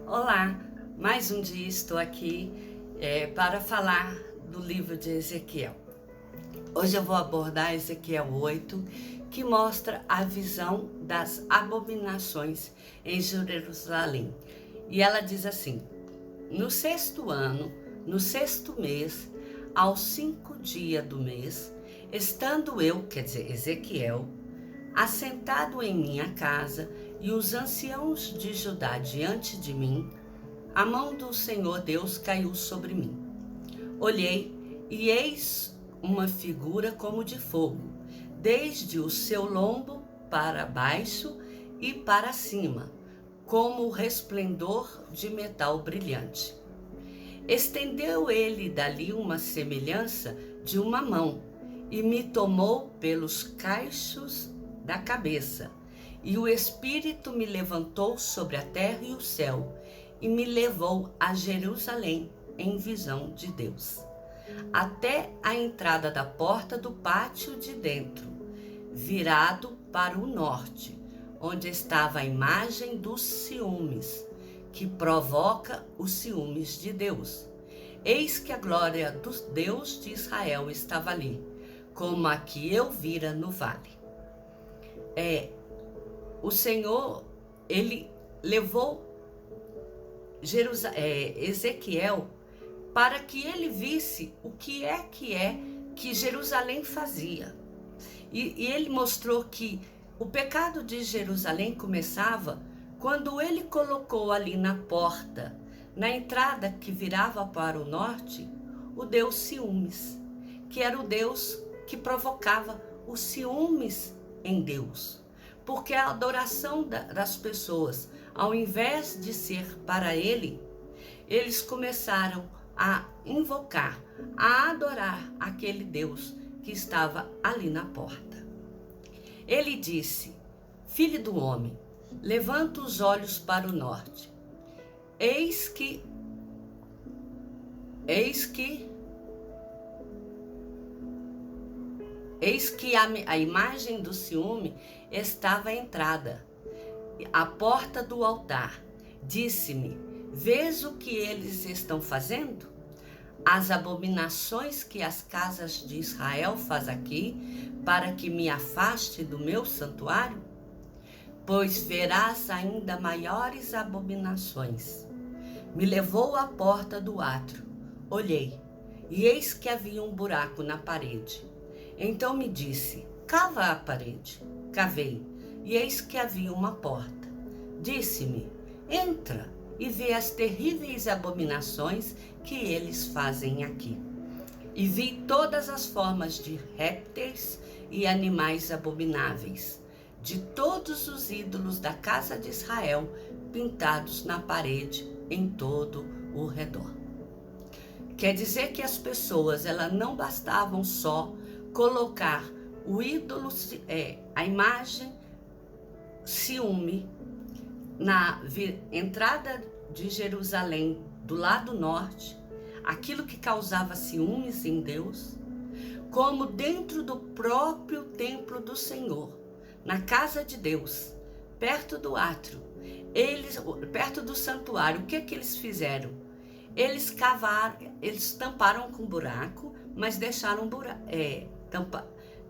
Olá, mais um dia estou aqui para falar do livro de Ezequiel. Hoje eu vou abordar Ezequiel 8, que mostra a visão das abominações em Jerusalém. E ela diz assim: no sexto ano, no sexto mês, aos 5 dias do mês, estando eu, quer dizer, Ezequiel, assentado em minha casa, e os anciãos de Judá diante de mim, a mão do Senhor Deus caiu sobre mim. Olhei, e eis uma figura como de fogo, desde o seu lombo para baixo e para cima, como o resplendor de metal brilhante. Estendeu ele dali uma semelhança de uma mão, e me tomou pelos caixos da cabeça, e o Espírito me levantou sobre a terra e o céu, e me levou a Jerusalém em visão de Deus, até a entrada da porta do pátio de dentro, virado para o norte, onde estava a imagem dos ciúmes, que provoca os ciúmes de Deus. Eis que a glória do Deus de Israel estava ali, como a que eu vira no vale. O Senhor, ele levou Ezequiel para que ele visse o que que Jerusalém fazia. E ele mostrou que o pecado de Jerusalém começava quando ele colocou ali na porta, na entrada que virava para o norte, o Deus ciúmes, que era o Deus que provocava os ciúmes em Deus. Porque a adoração das pessoas, ao invés de ser para ele, eles começaram a invocar, a adorar aquele Deus que estava ali na porta. Ele disse: filho do homem, levanta os olhos para o norte. Eis que a imagem do ciúme estava à entrada, à porta do altar. Disse-me: vês o que eles estão fazendo? As abominações que as casas de Israel faz aqui, para que me afaste do meu santuário? Pois verás ainda maiores abominações. Me levou à porta do átrio. Olhei, e eis que havia um buraco na parede. Então me disse: cava a parede. Cavei, e eis que havia uma porta. Disse-me: entra e vê as terríveis abominações que eles fazem aqui. E vi todas as formas de répteis e animais abomináveis, de todos os ídolos da casa de Israel, pintados na parede em todo o redor. Quer dizer que as pessoas, elas não bastavam só colocar o ídolo, a imagem ciúme na entrada de Jerusalém, do lado norte, aquilo que causava ciúmes em Deus, como dentro do próprio templo do Senhor, na casa de Deus, perto do átrio, perto do santuário. O que eles fizeram? Eles cavaram, eles tamparam com buraco, mas deixaram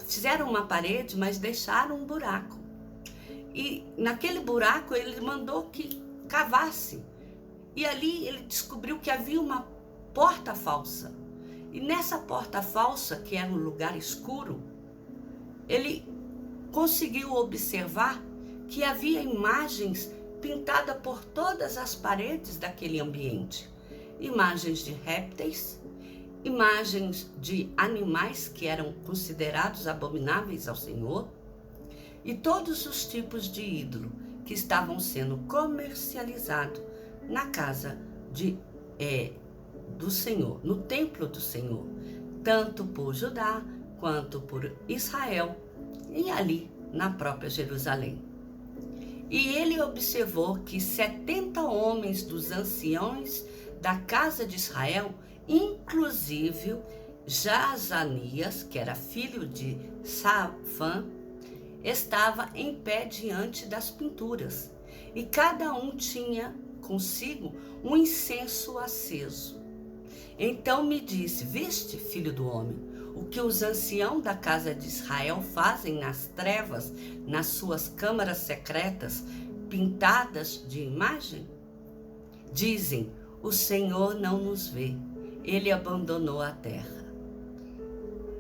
fizeram uma parede, mas deixaram um buraco. E naquele buraco ele mandou que cavasse. E ali ele descobriu que havia uma porta falsa. E nessa porta falsa, que era um lugar escuro, ele conseguiu observar que havia imagens pintadas por todas as paredes daquele ambiente. Imagens de répteis, imagens de animais que eram considerados abomináveis ao Senhor, e todos os tipos de ídolo que estavam sendo comercializados na casa do Senhor, no templo do Senhor, tanto por Judá quanto por Israel, e ali na própria Jerusalém. E ele observou que 70 homens dos anciãos da casa de Israel, inclusive Jazanias, que era filho de Safã, estava em pé diante das pinturas, e cada um tinha consigo um incenso aceso. Então me disse: viste, filho do homem, o que os anciãos da casa de Israel fazem nas trevas, nas suas câmaras secretas, pintadas de imagem? Dizem: o Senhor não nos vê, ele abandonou a terra.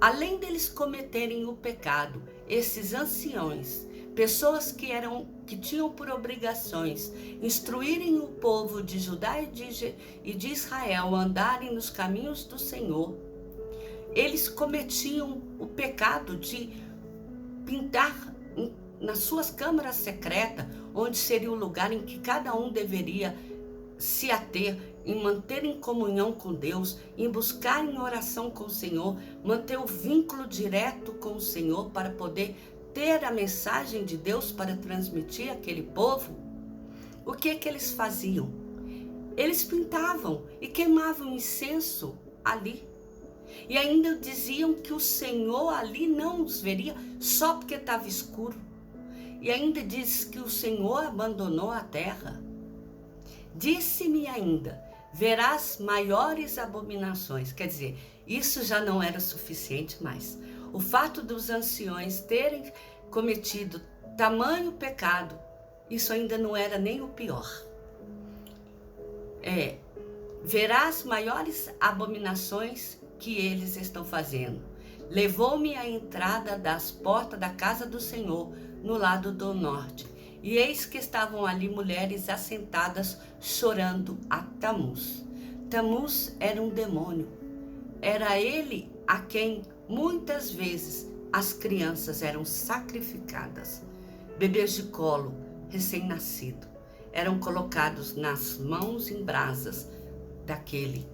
Além deles cometerem o pecado, esses anciões, pessoas que tinham por obrigações instruírem o povo de Judá e de Israel a andarem nos caminhos do Senhor, eles cometiam o pecado de pintar nas suas câmaras secretas, onde seria o lugar em que cada um deveria se ater, em manter em comunhão com Deus, em buscar em oração com o Senhor, manter o vínculo direto com o Senhor para poder ter a mensagem de Deus para transmitir àquele povo. O que eles faziam? Eles pintavam e queimavam incenso ali. E ainda diziam que o Senhor ali não os veria só porque estava escuro. E ainda diz que o Senhor abandonou a terra. Disse-me ainda: verás maiores abominações. Quer dizer, isso já não era suficiente mais. O fato dos anciões terem cometido tamanho pecado, isso ainda não era nem o pior. Verás maiores abominações que eles estão fazendo. Levou-me à entrada das portas da casa do Senhor, no lado do norte. E eis que estavam ali mulheres assentadas, chorando a Tamuz. Tamuz era um demônio. Era ele a quem muitas vezes as crianças eram sacrificadas. Bebês de colo, recém-nascido, eram colocados nas mãos em brasas daquele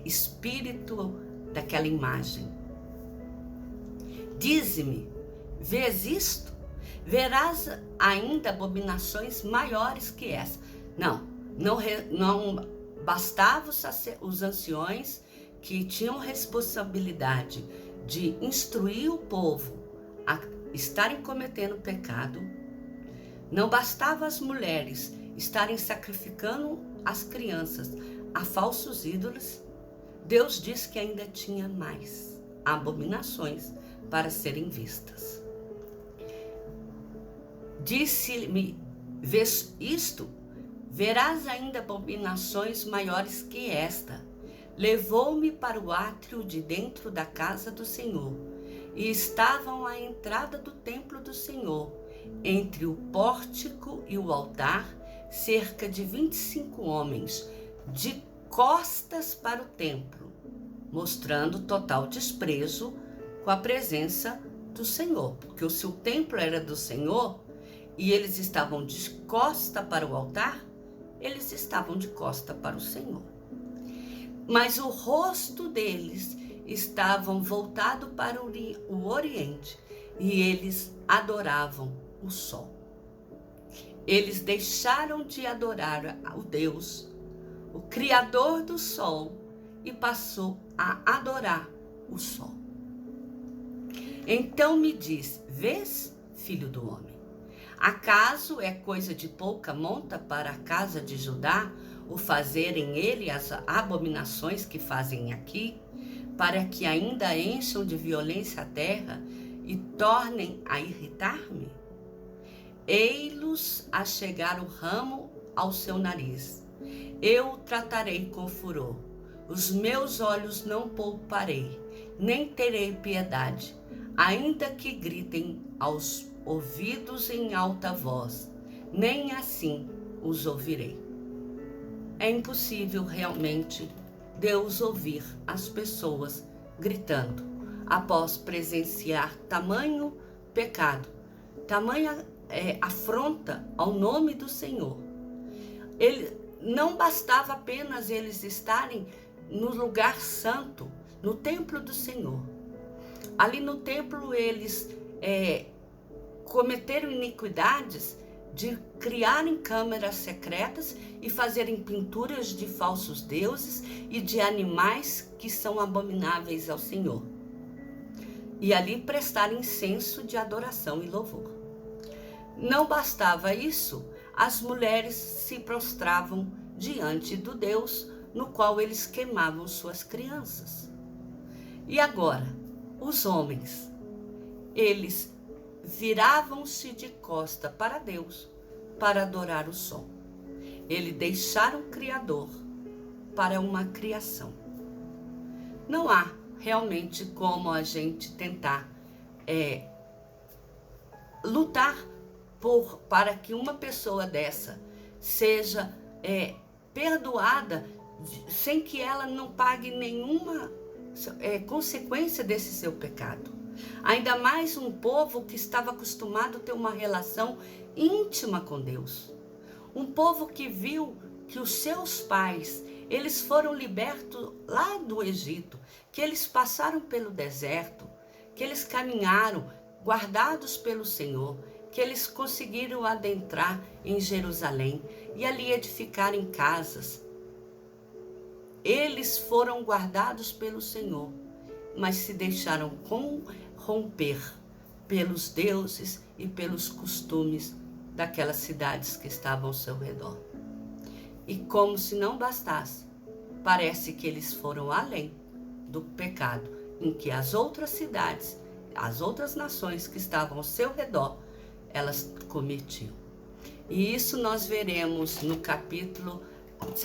espírito, daquela imagem. Dize-me: vês isto? Verás ainda abominações maiores que essa. Não bastava os anciões que tinham responsabilidade de instruir o povo a estarem cometendo pecado. Não bastava as mulheres estarem sacrificando as crianças a falsos ídolos. Deus disse que ainda tinha mais abominações para serem vistas. Disse-me: vês isto? Verás ainda abominações maiores que esta. Levou-me para o átrio de dentro da casa do Senhor, e estavam à entrada do templo do Senhor, entre o pórtico e o altar, cerca de 25 homens, de costas para o templo, mostrando total desprezo com a presença do Senhor, porque se o templo era do Senhor e eles estavam de costa para o altar, eles estavam de costa para o Senhor. Mas o rosto deles estavam voltado para o Oriente e eles adoravam o sol. Eles deixaram de adorar o Deus, o Criador do sol, e passou a adorar o sol. Então me disse: vês, filho do homem, acaso é coisa de pouca monta para a casa de Judá o fazerem ele as abominações que fazem aqui, para que ainda encham de violência a terra e tornem a irritar-me? Ei-los a chegar o ramo ao seu nariz. Eu o tratarei com furor. Os meus olhos não pouparei, nem terei piedade, ainda que gritem aos ouvidos em alta voz, nem assim os ouvirei. É impossível realmente Deus ouvir as pessoas gritando após presenciar tamanho pecado, tamanha afronta ao nome do Senhor. Não bastava apenas eles estarem no lugar santo, no templo do Senhor. Ali no templo eles cometeram iniquidades de criarem câmeras secretas e fazerem pinturas de falsos deuses e de animais que são abomináveis ao Senhor. E ali prestarem incenso de adoração e louvor. Não bastava isso, as mulheres se prostravam diante do Deus no qual eles queimavam suas crianças. E agora, os homens, eles viravam-se de costa para Deus para adorar o sol. Eles deixaram o Criador para uma criação. Não há realmente como a gente tentar lutar para que uma pessoa dessa seja perdoada sem que ela não pague nenhuma consequência desse seu pecado. Ainda mais um povo que estava acostumado a ter uma relação íntima com Deus. Um povo que viu que os seus pais, eles foram libertos lá do Egito, que eles passaram pelo deserto, que eles caminharam guardados pelo Senhor, que eles conseguiram adentrar em Jerusalém e ali edificar em casas. Eles foram guardados pelo Senhor, mas se deixaram corromper pelos deuses e pelos costumes daquelas cidades que estavam ao seu redor. E como se não bastasse, parece que eles foram além do pecado em que as outras cidades, as outras nações que estavam ao seu redor, elas cometiam. E isso nós veremos no capítulo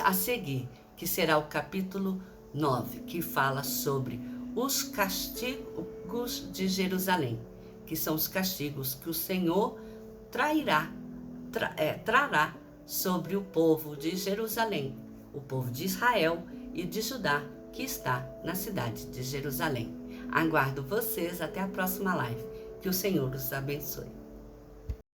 a seguir, que será o capítulo 9, que fala sobre os castigos de Jerusalém, que são os castigos que o Senhor trará sobre o povo de Jerusalém, o povo de Israel e de Judá, que está na cidade de Jerusalém. Aguardo vocês até a próxima live. Que o Senhor os abençoe.